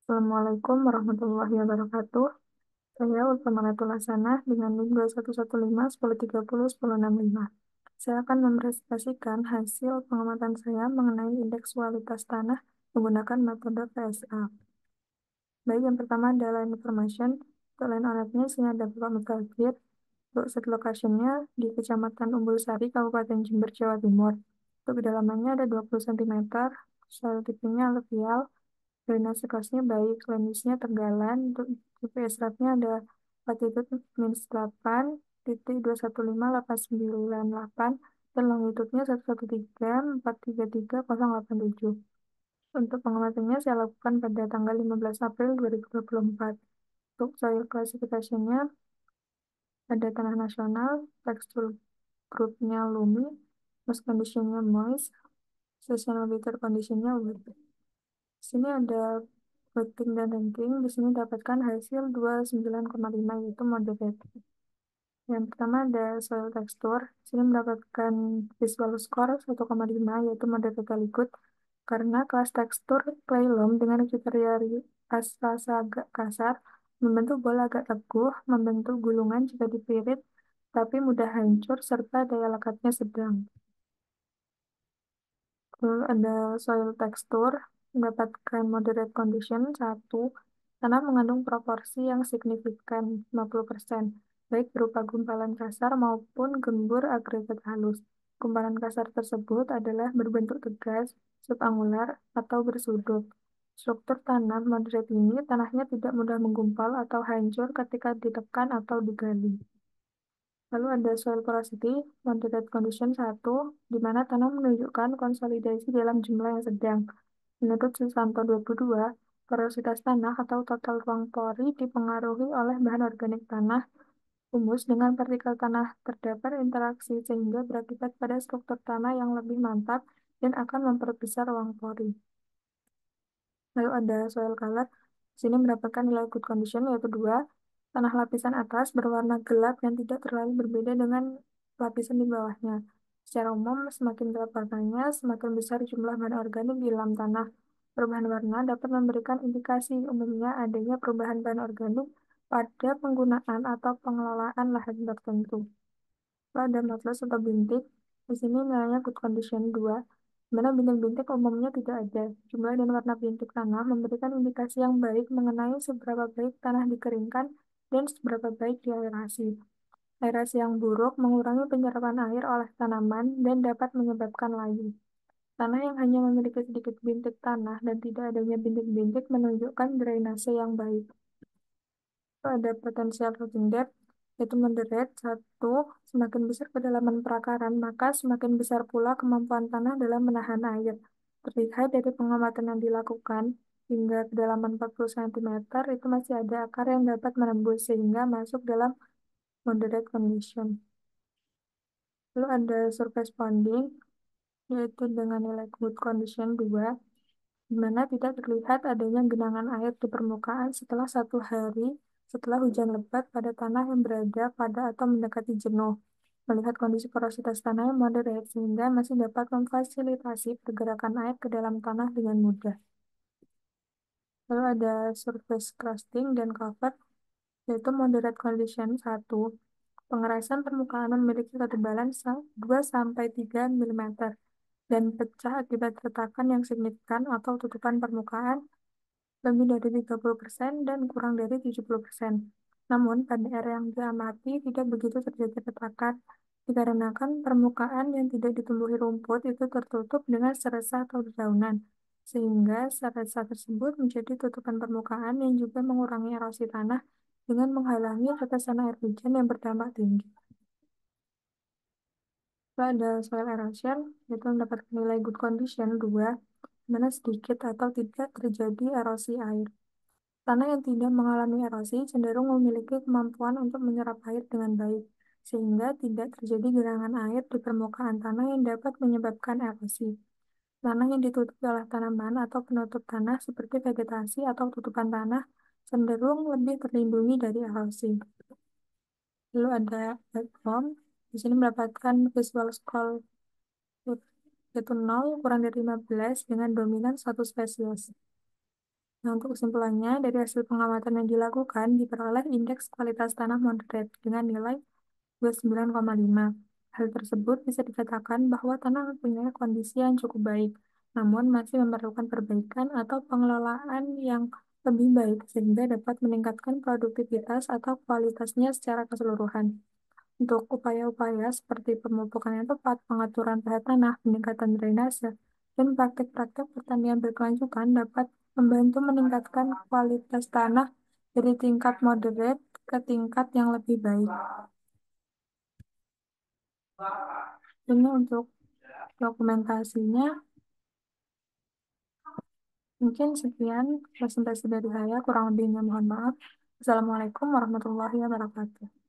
Assalamualaikum warahmatullahi wabarakatuh. Saya Ulfa Laksana dengan NIM 2115 1030 1065. Saya akan mempresentasikan hasil pengamatan saya mengenai indeks kualitas tanah menggunakan metode PSA. Baik, yang pertama adalah land information. Untuk land ownernya, sini ada Bapak Mubagir. Untuk set location-nya di Kecamatan Umbul Sari, Kabupaten Jember, Jawa Timur. Untuk kedalamannya ada 20 cm, soil tipenya alluvial, drainase cost-nya baik, landuse-nya Tegalan. Untuk GPS rate-nya ada latitude -8.215.898 dan longitude-nya 113.433.087. Untuk pengamatannya saya lakukan pada tanggal 15 April 2024. Untuk soil classification-nya ada tanah nasional, tekstur grupnya loamy, moist condition-nya moist, seasonal weather condition-nya wet. Di sini ada voting dan ranking. Di sini dapatkan hasil 29,5 yaitu moderate. Yang pertama ada soil texture. Di sini mendapatkan visual score 1,5 yaitu moderate very good karena kelas tekstur clay loam dengan kriteria rasa agak kasar, membentuk bola agak teguh, membentuk gulungan jika dipirit, tapi mudah hancur serta daya lekatnya sedang. Lalu ada soil texture, mendapatkan moderate condition 1, tanah mengandung proporsi yang signifikan 50%, baik berupa gumpalan kasar maupun gembur agregat halus. Gumpalan kasar tersebut adalah berbentuk tegas, subangular, atau bersudut. Struktur tanah moderate ini, tanahnya tidak mudah menggumpal atau hancur ketika ditekan atau digali. Lalu ada soil porosity, moderate condition 1, di mana tanah menunjukkan konsolidasi dalam jumlah yang sedang. Menurut Susanto 22, porositas tanah atau total ruang pori dipengaruhi oleh bahan organik tanah, humus dengan partikel tanah terdapat interaksi sehingga berakibat pada struktur tanah yang lebih mantap dan akan memperbesar ruang pori. Lalu ada soil color. Di sini mendapatkan nilai good condition yaitu 2. Tanah lapisan atas berwarna gelap yang tidak terlalu berbeda dengan lapisan di bawahnya. Secara umum, semakin gelap warnanya, semakin besar jumlah bahan organik di dalam tanah. Perubahan warna dapat memberikan indikasi umumnya adanya perubahan bahan organik pada penggunaan atau pengelolaan lahan tertentu. Lalu ada matlas atau bintik. Di sini nilainya good condition 2, di mana bintik-bintik umumnya tidak ada. Jumlah dan warna bintik tanah memberikan indikasi yang baik mengenai seberapa baik tanah dikeringkan dan seberapa baik diaerasi. Aerasi yang buruk mengurangi penyerapan air oleh tanaman dan dapat menyebabkan layu. Tanah yang hanya memiliki sedikit bintik tanah dan tidak adanya bintik-bintik menunjukkan drainase yang baik. Ada potensial rooting depth, yaitu moderate. 1, semakin besar kedalaman perakaran, maka semakin besar pula kemampuan tanah dalam menahan air. Terlihat dari pengamatan yang dilakukan, hingga kedalaman 40 cm itu masih ada akar yang dapat menembus sehingga masuk dalam moderate condition. Lalu ada surface ponding, yaitu dengan nilai good condition 2, di mana tidak terlihat adanya genangan air di permukaan setelah 1 hari setelah hujan lebat pada tanah yang berada pada atau mendekati jenuh. Melihat kondisi porositas tanah yang moderate, sehingga masih dapat memfasilitasi pergerakan air ke dalam tanah dengan mudah. Lalu ada surface crusting dan cover, yaitu moderate condition 1. Pengerasan permukaan memiliki ketebalan 2-3 mm dan pecah akibat retakan yang signifikan atau tutupan permukaan lebih dari 30% dan kurang dari 70%. Namun, pada area yang diamati tidak begitu terjadi retakan, dikarenakan permukaan yang tidak ditumbuhi rumput itu tertutup dengan seresa atau dedaunan, sehingga seresa tersebut menjadi tutupan permukaan yang juga mengurangi erosi tanah dengan menghalangi tetesan air hujan yang berdampak tinggi. Lalu ada soil erosion, yaitu mendapatkan nilai good condition 2, di mana sedikit atau tidak terjadi erosi air. Tanah yang tidak mengalami erosi cenderung memiliki kemampuan untuk menyerap air dengan baik, sehingga tidak terjadi genangan air di permukaan tanah yang dapat menyebabkan erosi. Tanah yang ditutupi oleh tanaman atau penutup tanah seperti vegetasi atau tutupan tanah cenderung lebih terlindungi dari erosi. Lalu ada backbone. Di sini mendapatkan visual score yaitu 0 kurang dari 15 dengan dominan satu spesies. Nah, untuk kesimpulannya, dari hasil pengamatan yang dilakukan, diperoleh indeks kualitas tanah moderate dengan nilai 29,5. Hal tersebut bisa dikatakan bahwa tanah mempunyai kondisi yang cukup baik, namun masih memerlukan perbaikan atau pengelolaan yang lebih baik sehingga dapat meningkatkan produktivitas atau kualitasnya secara keseluruhan. Untuk upaya-upaya seperti pemupukan yang tepat, pengaturan pH tanah, peningkatan drainase, dan praktik-praktik pertanian berkelanjutan dapat membantu meningkatkan kualitas tanah dari tingkat moderate ke tingkat yang lebih baik. Ini untuk dokumentasinya. Mungkin sekian presentasi dari saya, kurang lebihnya mohon maaf. Assalamualaikum warahmatullahi wabarakatuh.